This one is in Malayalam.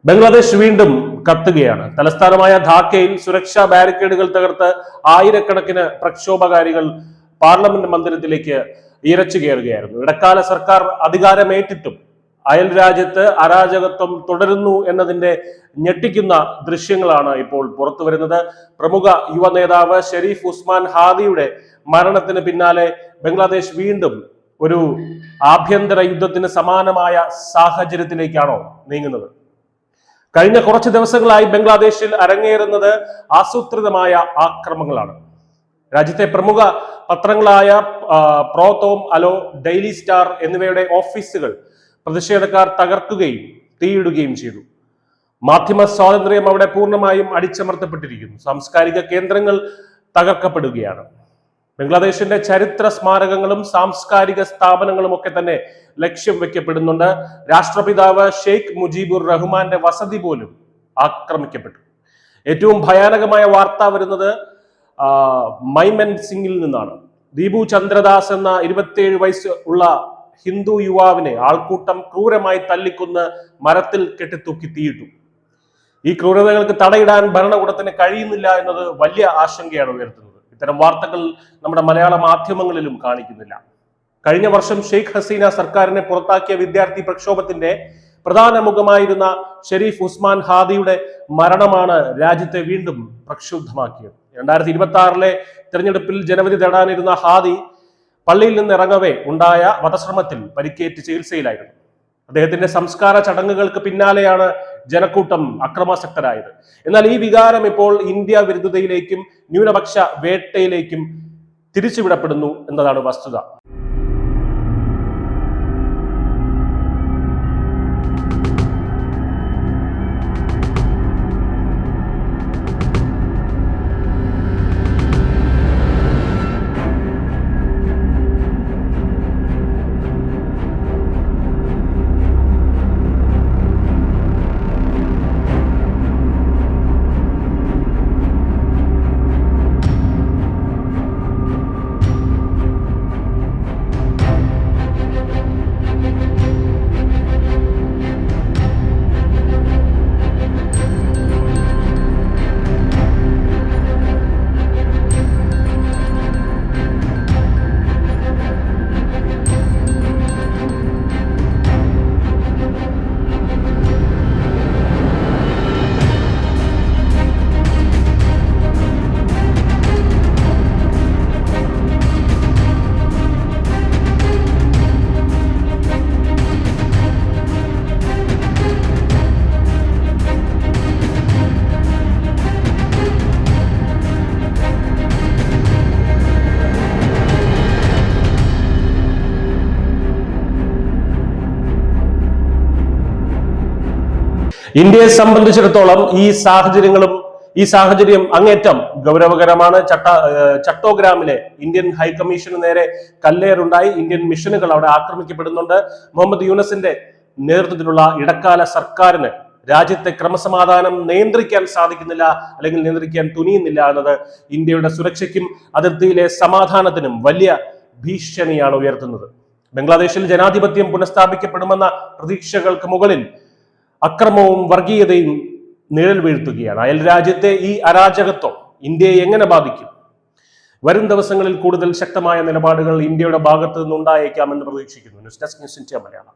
ബംഗ്ലാദേശ് വീണ്ടും കത്തുകയാണ്. തലസ്ഥാനമായ ധാക്കയിൽ സുരക്ഷാ ബാരിക്കേഡുകൾ തകർത്ത് ആയിരക്കണക്കിന് പ്രക്ഷോഭകാരികൾ പാർലമെന്റ് മന്ദിരത്തിലേക്ക് ഇരച്ചു കയറുകയായിരുന്നു. ഇടക്കാല സർക്കാർ അധികാരമേറ്റിട്ടും അയൽ രാജ്യത്ത് അരാജകത്വം തുടരുന്നു എന്നതിന്റെ ഞെട്ടിക്കുന്ന ദൃശ്യങ്ങളാണ് ഇപ്പോൾ പുറത്തു വരുന്നത്. പ്രമുഖ യുവ നേതാവ് ഷെരീഫ് ഉസ്മാൻ ഹാദിയുടെ മരണത്തിന് പിന്നാലെ ബംഗ്ലാദേശ് വീണ്ടും ഒരു ആഭ്യന്തര യുദ്ധത്തിന് സമാനമായ സാഹചര്യത്തിലേക്കാണോ നീങ്ങുന്നത്? കഴിഞ്ഞ കുറച്ച് ദിവസങ്ങളായി ബംഗ്ലാദേശിൽ അരങ്ങേറുന്നത് ആസൂത്രിതമായ ആക്രമണങ്ങളാണ്. രാജ്യത്തെ പ്രമുഖ പത്രങ്ങളായ പ്രോതോം അലോ, ഡെയിലി സ്റ്റാർ എന്നിവയുടെ ഓഫീസുകൾ പ്രതിഷേധക്കാർ തകർക്കുകയും തീയിടുകയും ചെയ്തു. മാധ്യമ സ്വാതന്ത്ര്യം അവിടെ പൂർണ്ണമായും അടിച്ചമർത്തപ്പെട്ടിരിക്കുന്നു. സാംസ്കാരിക കേന്ദ്രങ്ങൾ തകർക്കപ്പെടുകയാണ്. ബംഗ്ലാദേശിന്റെ ചരിത്ര സ്മാരകങ്ങളും സാംസ്കാരിക സ്ഥാപനങ്ങളും ഒക്കെ തന്നെ ലക്ഷ്യം വെക്കപ്പെടുന്നുണ്ട്. രാഷ്ട്രപിതാവ് ഷെയ്ഖ് മുജീബുർ റഹ്മാന്റെ വസതി പോലും ആക്രമിക്കപ്പെട്ടു. ഏറ്റവും ഭയാനകമായ വാർത്ത വരുന്നത് മൈമൻ സിംഗിൽ നിന്നാണ്. ദീപു ചന്ദ്രദാസ് എന്ന 27 വയസ്സ് ഉള്ള ഹിന്ദു യുവാവിനെ ആൾക്കൂട്ടം ക്രൂരമായി തല്ലിക്കൊന്ന് മരത്തിൽ കെട്ടിത്തൂക്കി തീയിട്ടു. ഈ ക്രൂരതകൾക്ക് തടയിടാൻ ഭരണകൂടത്തിന് കഴിയുന്നില്ല എന്നത് വലിയ ആശങ്കയാണ് ഉയർത്തുന്നത്. ഇത്തരം വാർത്തകൾ നമ്മുടെ മലയാള മാധ്യമങ്ങളിലും കാണിക്കുന്നില്ല. കഴിഞ്ഞ വർഷം ഷെയ്ഖ് ഹസീന സർക്കാരിനെ പുറത്താക്കിയ വിദ്യാർത്ഥി പ്രക്ഷോഭത്തിന്റെ പ്രധാന മുഖമായിരുന്ന ഷെരീഫ് ഉസ്മാൻ ഹാദിയുടെ മരണമാണ് രാജ്യത്തെ വീണ്ടും പ്രക്ഷുബ്ധമാക്കിയത്. 2026 തെരഞ്ഞെടുപ്പിൽ ജനവിധി തേടാനിരുന്ന ഹാദി പള്ളിയിൽ നിന്ന് ഇറങ്ങവേ ഉണ്ടായ വധശ്രമത്തിൽ പരിക്കേറ്റ് ചികിത്സയിലായിരുന്നു. അദ്ദേഹത്തിന്റെ സംസ്കാര ചടങ്ങുകൾക്ക് പിന്നാലെയാണ് ജനക്കൂട്ടം അക്രമാസക്തരായത്. എന്നാൽ ഈ വികാരം ഇപ്പോൾ ഇന്ത്യ വിരുദ്ധതയിലേക്കും ന്യൂനപക്ഷ വേട്ടയിലേക്കും തിരിച്ചുവിടപ്പെടുന്നു എന്നതാണ് വസ്തുത. ഇന്ത്യയെ സംബന്ധിച്ചിടത്തോളം ഈ സാഹചര്യം അങ്ങേറ്റം ഗൗരവകരമാണ്. ചട്ടോഗ്രാമിലെ ഇന്ത്യൻ ഹൈക്കമ്മീഷന് നേരെ കല്ലേറുണ്ടായി. ഇന്ത്യൻ മിഷനുകൾ അവിടെ ആക്രമിക്കപ്പെടുന്നുണ്ട്. മുഹമ്മദ് യൂനസിന്റെ നേതൃത്വത്തിലുള്ള ഇടക്കാല സർക്കാരിന് രാജ്യത്തെ ക്രമസമാധാനം നിയന്ത്രിക്കാൻ സാധിക്കുന്നില്ല, അല്ലെങ്കിൽ നിയന്ത്രിക്കാൻ തുനിയുന്നില്ല എന്നത് ഇന്ത്യയുടെ സുരക്ഷയ്ക്കും അതിർത്തിയിലെ സമാധാനത്തിനും വലിയ ഭീഷണിയാണ് ഉയർത്തുന്നത്. ബംഗ്ലാദേശിൽ ജനാധിപത്യം പുനഃസ്ഥാപിക്കപ്പെടുമെന്ന പ്രതീക്ഷകൾക്ക് മുകളിൽ അക്രമവും വർഗീയതയും നിഴൽ വീഴ്ത്തുകയാണ്. അയൽ രാജ്യത്തെ ഈ അരാജകത്വം ഇന്ത്യയെ എങ്ങനെ ബാധിക്കും? വരും ദിവസങ്ങളിൽ കൂടുതൽ ശക്തമായ നിലപാടുകൾ ഇന്ത്യയുടെ ഭാഗത്തു നിന്നുണ്ടായേക്കാമെന്ന് പ്രതീക്ഷിക്കുന്നു. News desk news India Malayalam.